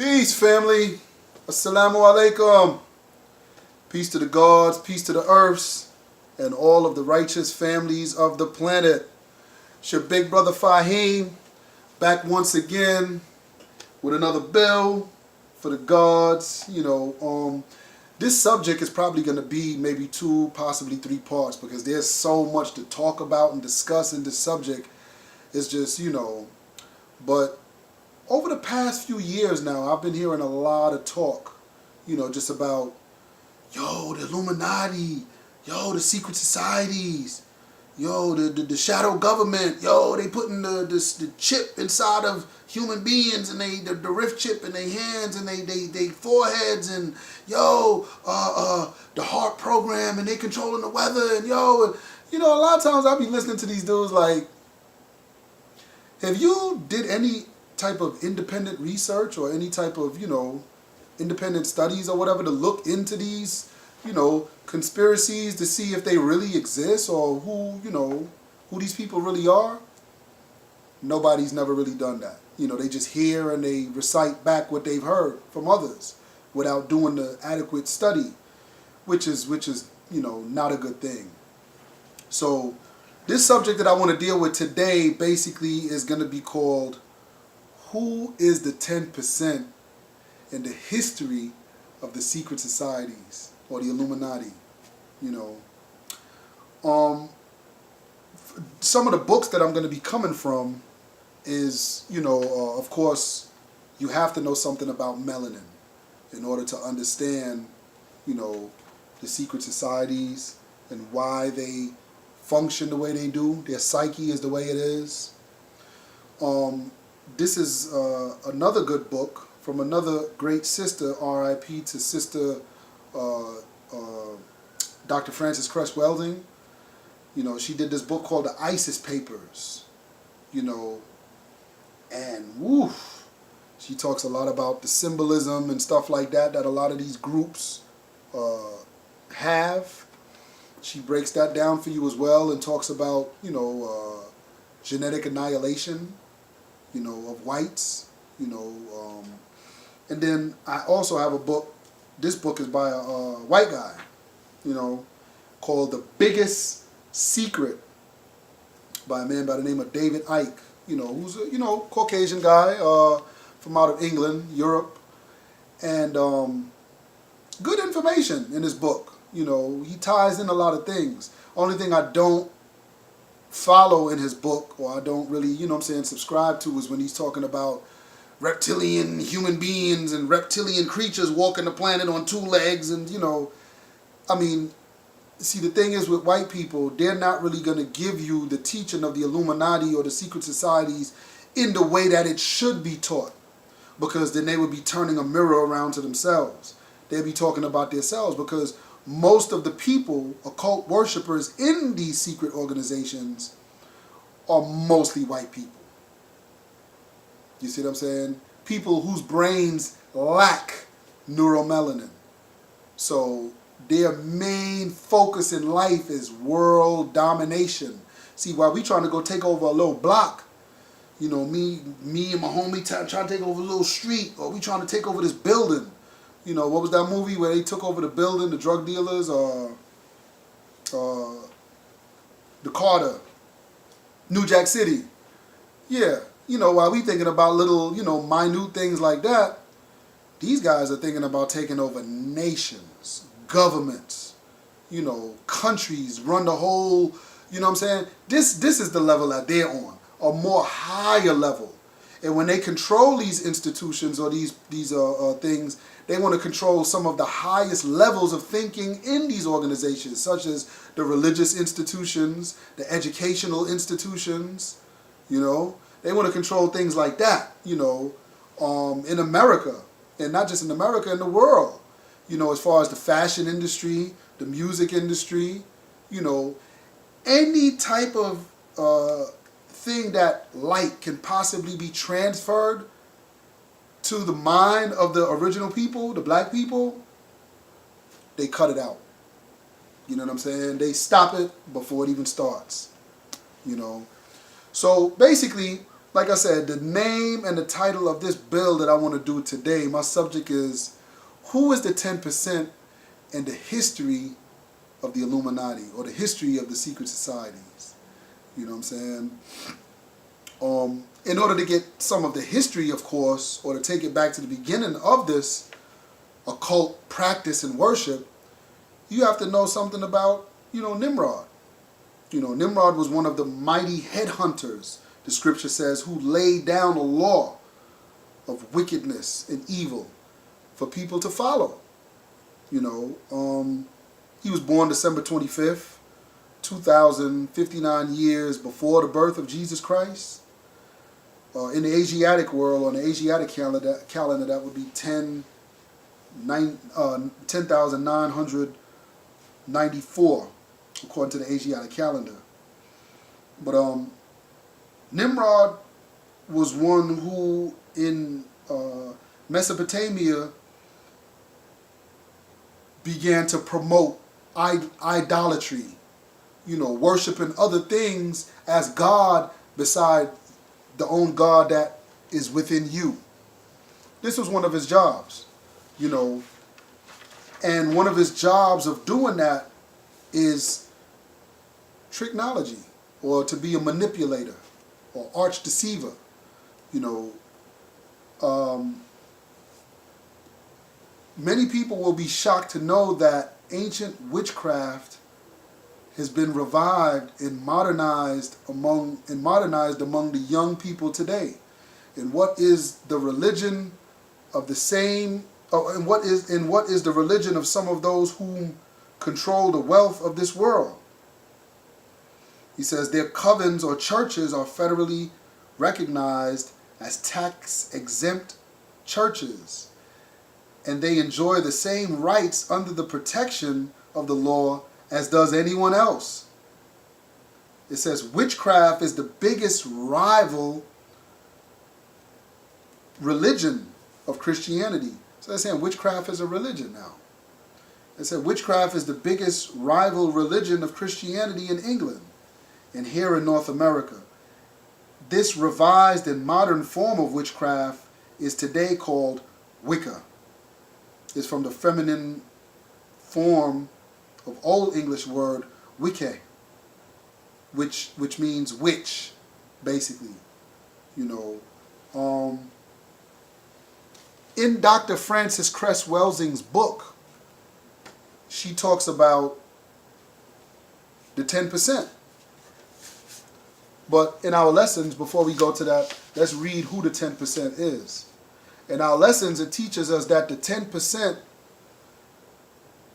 Peace, family. Assalamu alaikum. Peace to the gods, peace to the earths, and all of the righteous families of the planet. It's your big brother Fahiym, back once again with another bill for the gods. This subject is probably going to be maybe 2, possibly 3 parts, because there's so much to talk about and discuss in this subject. It's just, but over the past few years now, I've been hearing a lot of talk, just about, the Illuminati, the secret societies, the shadow government, they putting the chip inside of human beings, and the rift chip in their hands and they foreheads, and the heart program, and they controlling the weather, and a lot of times I'll be listening to these dudes like, have you did any type of independent research or any type of, independent studies or whatever to look into these, conspiracies to see if they really exist or who these people really are? Nobody's never really done that. They just hear and they recite back what they've heard from others without doing the adequate study, which is not a good thing. So this subject that I want to deal with today basically is going to be called, who is the 10% in the history of the secret societies or the Illuminati? Some of the books that I'm going to be coming from is, of course, you have to know something about melanin in order to understand, the secret societies and why they function the way they do. Their psyche is the way it is. This is another good book from another great sister, R.I.P. to Sister Dr. Frances Cress Welding. She did this book called The ISIS Papers, and woof, she talks a lot about the symbolism and stuff like that a lot of these groups have. She breaks that down for you as well and talks about, genetic annihilation, of whites, and then I also have a book. This book is by a white guy, called The Biggest Secret, by a man by the name of David Icke, who's a, Caucasian guy from out of England, Europe, and good information in his book. He ties in a lot of things. Only thing I don't follow in his book, or I don't really, subscribe to, is when he's talking about reptilian human beings and reptilian creatures walking the planet on 2 legs, and see, the thing is with white people, they're not really going to give you the teaching of the Illuminati or the secret societies in the way that it should be taught, because then they would be turning a mirror around to themselves. They'd be talking about themselves, because most of the people, occult worshippers in these secret organizations, are mostly white people. You see what I'm saying? People whose brains lack neuromelanin. So their main focus in life is world domination. See, while we trying to go take over a little block, me and my homie trying to take over a little street, or we trying to take over this building. What was that movie where they took over the building, the drug dealers, the Carter, New Jack City? Yeah, while we thinking about little, minute things like that, these guys are thinking about taking over nations, governments, countries, run the whole, This is the level that they're on, a more higher level. And when they control these institutions or these things, they want to control some of the highest levels of thinking in these organizations, such as the religious institutions, the educational institutions. They want to control things like that, in America, and not just in America, in the world. As far as the fashion industry, the music industry, any type of thing that light can possibly be transferred to the mind of the original people, the black people, they cut it out. You know what I'm saying? They stop it before it even starts. So basically, like I said, the name and the title of this bill that I want to do today, my subject is, who is the 10% and the history of the Illuminati, or the history of the secret societies? You know what I'm saying? In order to get some of the history, of course, or to take it back to the beginning of this occult practice and worship, you have to know something about, Nimrod. Nimrod was one of the mighty headhunters, the scripture says, who laid down a law of wickedness and evil for people to follow. He was born December 25th, 2,059 years before the birth of Jesus Christ. In the Asiatic world, on the Asiatic calendar, that would be 10,994, according to the Asiatic calendar. But Nimrod was one who in Mesopotamia began to promote idolatry, worshiping other things as God beside the own God that is within you. This was one of his jobs, and one of his jobs of doing that is tricknology, or to be a manipulator or arch deceiver. Many people will be shocked to know that ancient witchcraft has been revived and modernized among the young people today. And what is the religion of the same? And what is the religion of some of those who control the wealth of this world? He says their covens or churches are federally recognized as tax-exempt churches, and they enjoy the same rights under the protection of the law as does anyone else. It says witchcraft is the biggest rival religion of Christianity. So they're saying witchcraft is a religion now. They said witchcraft is the biggest rival religion of Christianity in England and here in North America. This revised and modern form of witchcraft is today called Wicca. It's from the feminine form of Old English word Wicca, which means witch, basically. In Dr. Frances Cress Welsing's book, she talks about the 10%. But in our lessons, before we go to that, let's read who the 10% is. In our lessons, it teaches us that the 10%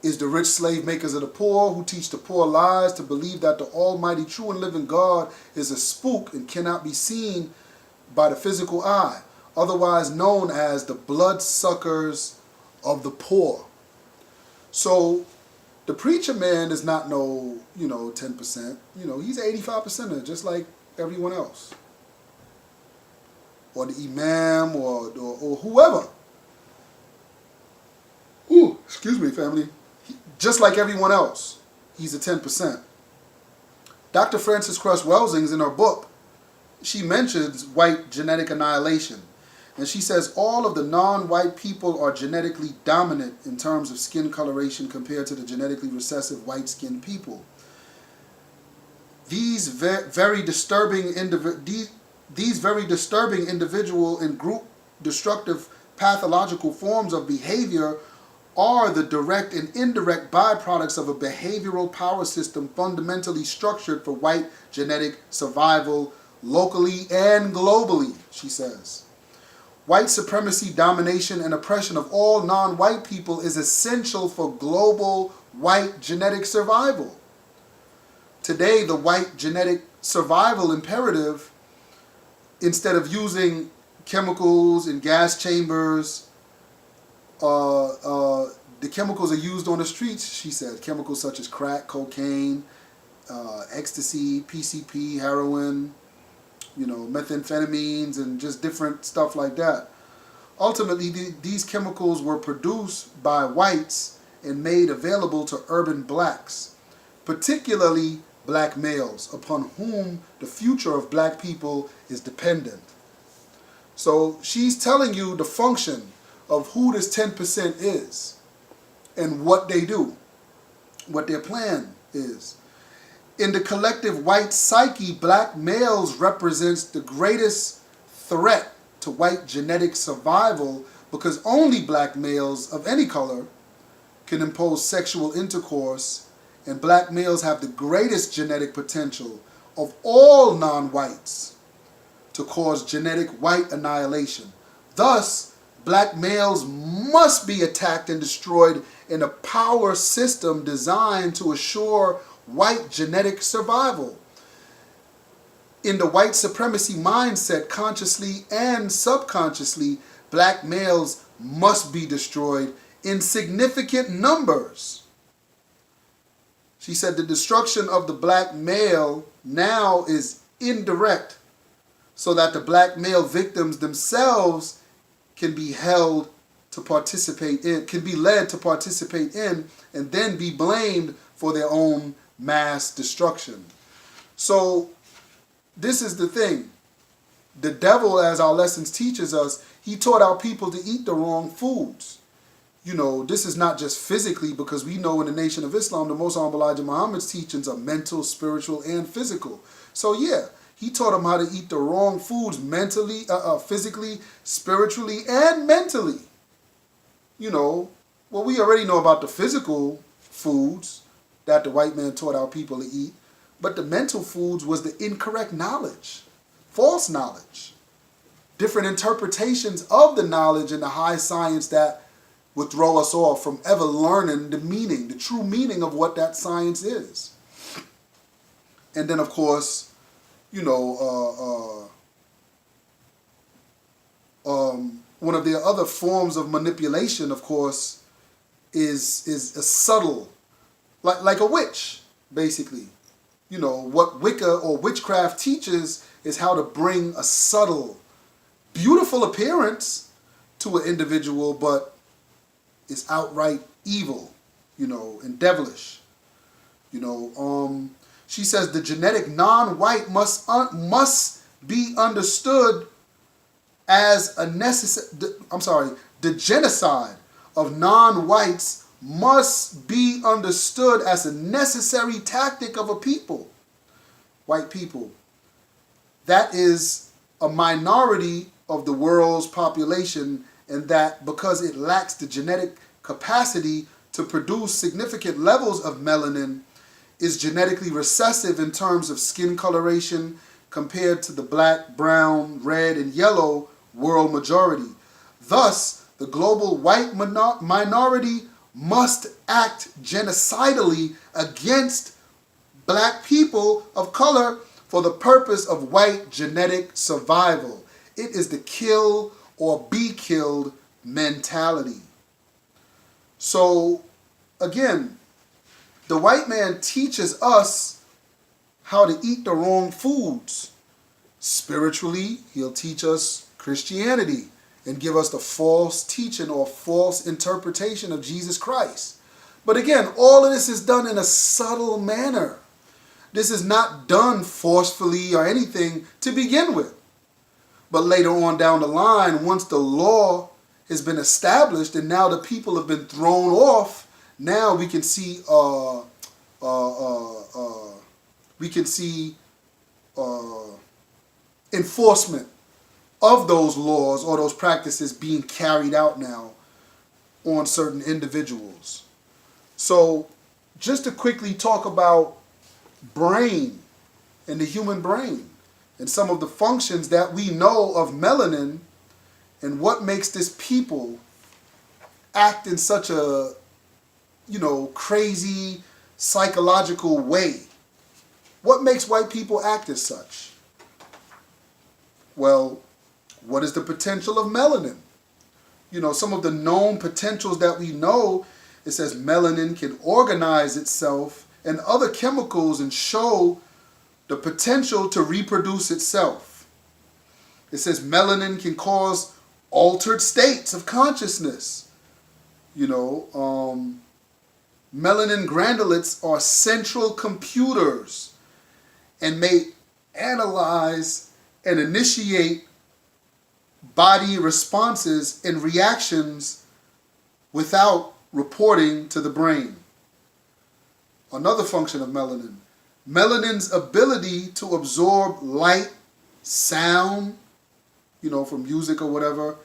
is the rich slave makers of the poor, who teach the poor lies to believe that the almighty true and living God is a spook and cannot be seen by the physical eye, otherwise known as the bloodsuckers of the poor. So the preacher man is not no, 10%. He's 85%er, just like everyone else. Or the imam or whoever. Ooh, excuse me, family. Just like everyone else, he's a 10%. Dr. Frances Cress Welsing, in her book, she mentions white genetic annihilation. And she says all of the non-white people are genetically dominant in terms of skin coloration compared to the genetically recessive white-skinned people. These very disturbing individual and group destructive pathological forms of behavior are the direct and indirect byproducts of a behavioral power system fundamentally structured for white genetic survival locally and globally, she says. White supremacy, domination, and oppression of all non-white people is essential for global white genetic survival. Today, the white genetic survival imperative, instead of using chemicals in gas chambers, the chemicals are used on the streets, she said. Chemicals such as crack, cocaine, ecstasy, PCP, heroin, methamphetamines, and just different stuff like that. Ultimately, these chemicals were produced by whites and made available to urban blacks, particularly black males upon whom the future of black people is dependent. So she's telling you the function of who this 10% is and what they do, what their plan is. In the collective white psyche, black males represents the greatest threat to white genetic survival because only black males of any color can impose sexual intercourse, and black males have the greatest genetic potential of all non-whites to cause genetic white annihilation. Thus, black males must be attacked and destroyed in a power system designed to assure white genetic survival. In the white supremacy mindset, consciously and subconsciously, black males must be destroyed in significant numbers. She said the destruction of the black male now is indirect, so that the black male victims themselves can be held to participate in, can be led to participate in, and then be blamed for their own mass destruction. So this is the thing. The devil, as our lessons teaches us, he taught our people to eat the wrong foods. You know, this is not just physically, because we know in the Nation of Islam, the Most Honorable Elijah Muhammad's teachings are mental, spiritual, and physical. So yeah, he taught them how to eat the wrong foods mentally, physically, spiritually, and mentally. You know, well, we already know about the physical foods that the white man taught our people to eat, but the mental foods was the incorrect knowledge, false knowledge, different interpretations of the knowledge and the high science that would throw us off from ever learning the meaning, the true meaning of what that science is. And then, of course, you know, one of their other forms of manipulation, of course, is a subtle, like a witch, basically. You know, what Wicca or witchcraft teaches is how to bring a subtle, beautiful appearance to an individual, but it's outright evil, you know, and devilish. You know, she says the genetic non-white must be understood as a the genocide of non-whites must be understood as a necessary tactic of a people, white people. That is a minority of the world's population, and that because it lacks the genetic capacity to produce significant levels of melanin, is genetically recessive in terms of skin coloration compared to the black, brown, red, and yellow world majority. Thus, the global white minority must act genocidally against black people of color for the purpose of white genetic survival. It is the kill or be killed mentality. So, again, the white man teaches us how to eat the wrong foods. Spiritually, he'll teach us Christianity and give us the false teaching or false interpretation of Jesus Christ. But again, all of this is done in a subtle manner. This is not done forcefully or anything to begin with. But later on down the line, once the law has been established and now the people have been thrown off, now we can see enforcement of those laws or those practices being carried out now on certain individuals. So just to quickly talk about brain and the human brain and some of the functions that we know of melanin and what makes this people act in such a, you know, crazy psychological way. What makes white people act as such? Well, what is the potential of melanin? You know, some of the known potentials that we know, it says melanin can organize itself and other chemicals and show the potential to reproduce itself. It says melanin can cause altered states of consciousness. You know, melanin granulates are central computers and may analyze and initiate body responses and reactions without reporting to the brain. Another function of melanin. Melanin's ability to absorb light, sound, from music or whatever,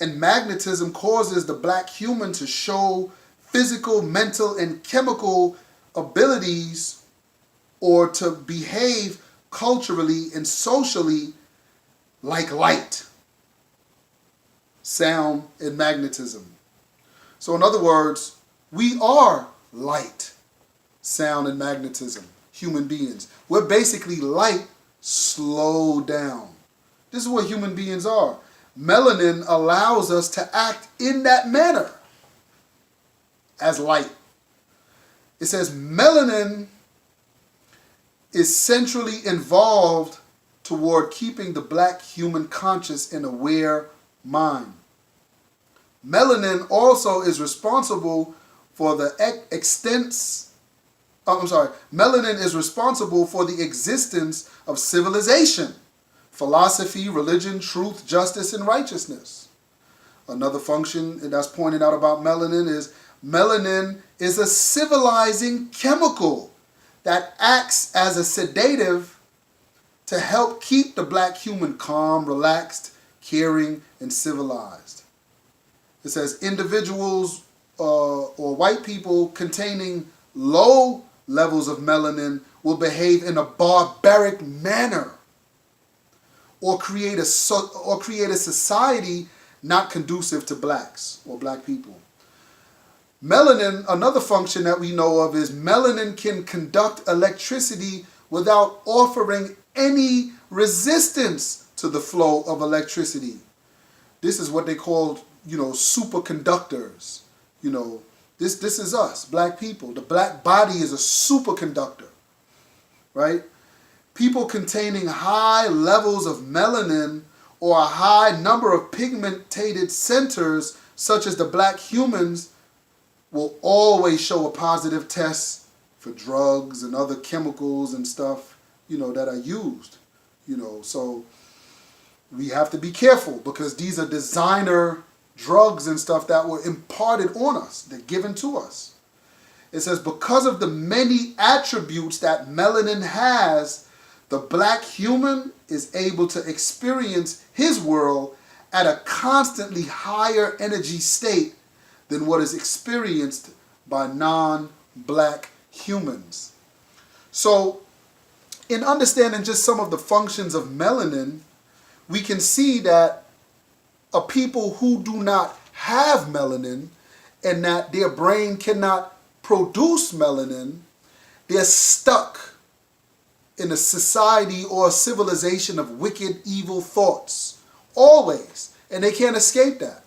and magnetism causes the black human to show physical, mental, and chemical abilities, or to behave culturally and socially like light, sound, and magnetism. So in other words, we are light, sound, and magnetism, human beings. We're basically light slowed down. This is what human beings are. Melanin allows us to act in that manner as light. It says melanin is centrally involved toward keeping the black human conscious and aware mind. Melanin also is responsible for the Melanin is responsible for the existence of civilization, philosophy, religion, truth, justice, and righteousness. Another function that's pointed out about melanin is a civilizing chemical that acts as a sedative to help keep the black human calm, relaxed, caring, and civilized. It says individuals or white people containing low levels of melanin will behave in a barbaric manner or create a society not conducive to blacks or black people. Melanin, another function that we know of, is melanin can conduct electricity without offering any resistance to the flow of electricity. This is what they call, superconductors. This is us, black people. The black body is a superconductor, right? People containing high levels of melanin or a high number of pigmented centers, such as the black humans, will always show a positive test for drugs and other chemicals and stuff, that are used. So we have to be careful because these are designer drugs and stuff that were imparted on us. They're given to us. It says, because of the many attributes that melanin has, the black human is able to experience his world at a constantly higher energy state than what is experienced by non-black humans. So, in understanding just some of the functions of melanin, we can see that a people who do not have melanin and that their brain cannot produce melanin, they're stuck in a society or a civilization of wicked, evil thoughts, always, and they can't escape that.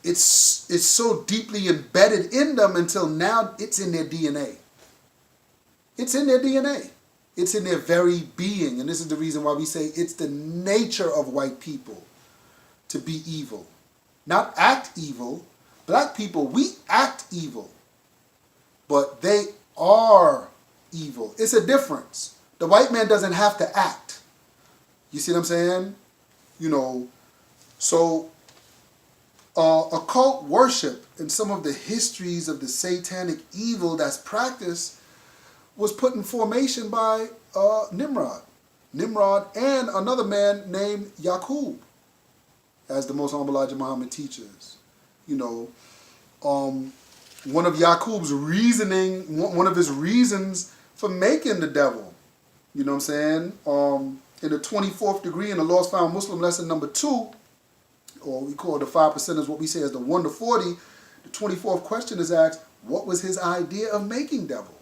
It's so deeply embedded in them until now it's in their DNA. It's in their DNA. It's in their very being. And this is the reason why we say it's the nature of white people to be evil. Not act evil. Black people, we act evil. But they are evil. It's a difference. The white man doesn't have to act. You see what I'm saying? So occult worship and some of the histories of the satanic evil that's practiced was put in formation by Nimrod and another man named Yaqub, as the Most Honorable Elijah Muhammad teaches. One of Yaqub's one of his reasons for making the devil, in the 24th degree in the Lost Found Muslim lesson number 2, or we call the 5%, what we say as the 1 to 40, the 24th question is asked, what was his idea of making devil?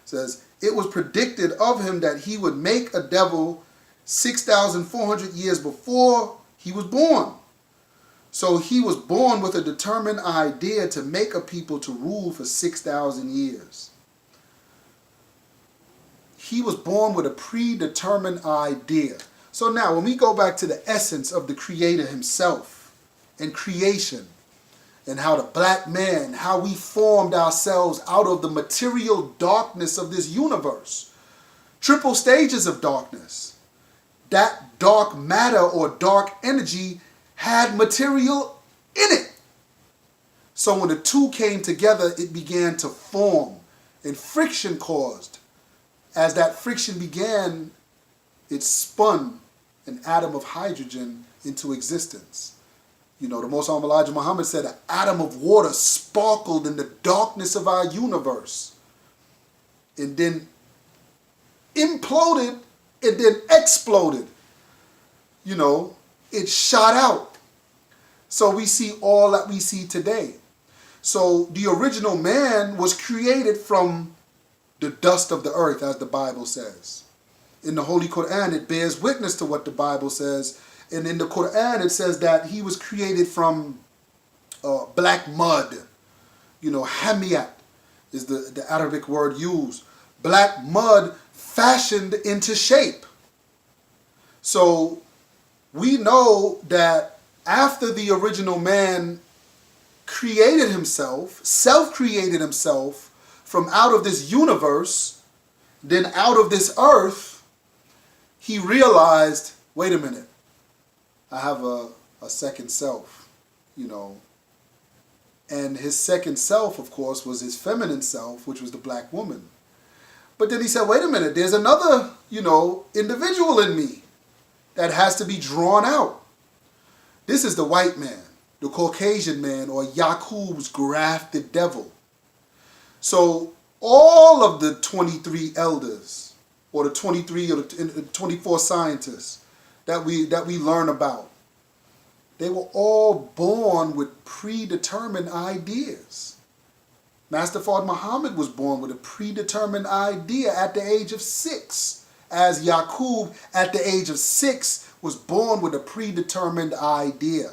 It says, it was predicted of him that he would make a devil 6,400 years before he was born. So he was born with a determined idea to make a people to rule for 6,000 years. He was born with a predetermined idea. So now when we go back to the essence of the Creator himself and creation, and how the black man, how we formed ourselves out of the material darkness of this universe. Triple stages of darkness. That dark matter or dark energy had material in it. So when the two came together, it began to form, and friction caused. As that friction began, it spun an atom of hydrogen into existence. You know, the Most Honorable Elijah Muhammad said an atom of water sparkled in the darkness of our universe and then imploded and then exploded. You know, it shot out. So we see all that we see today. So the original man was created from the dust of the earth, as the Bible says. In the Holy Quran, it bears witness to what the Bible says. And in the Quran, it says that he was created from black mud. You know, hamiyat is the Arabic word used. Black mud fashioned into shape. So we know that after the original man created himself, self-created himself from out of this universe, then out of this earth, he realized, wait a minute, I have a second self, you know. And his second self, of course, was his feminine self, which was the black woman. But then he said, wait a minute, there's another, you know, individual in me that has to be drawn out. This is the white man, the Caucasian man, or Yaqub's grafted devil. So all of the 23 elders, or the 23 or the 24 scientists that we learn about, they were all born with predetermined ideas. Master Fard Muhammad was born with a predetermined idea at the age of 6, as Yaqub at the age of 6 was born with a predetermined idea.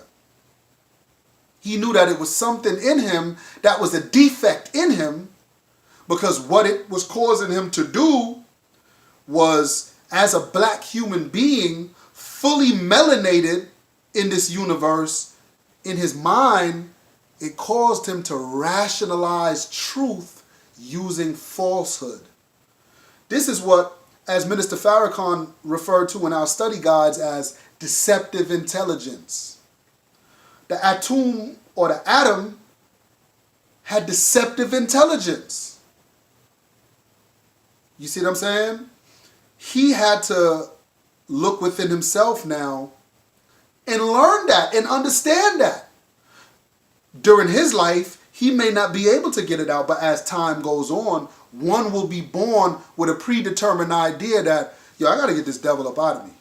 He knew that it was something in him that was a defect in him, because what it was causing him to do was, as a black human being, fully melanated in this universe, in his mind, it caused him to rationalize truth using falsehood. This is what, as Minister Farrakhan referred to in our study guides as deceptive intelligence. The atom or the atom had deceptive intelligence. You see what I'm saying? He had to look within himself now and learn that and understand that. During his life, he may not be able to get it out, but as time goes on, one will be born with a predetermined idea that, yo, I got to get this devil up out of me.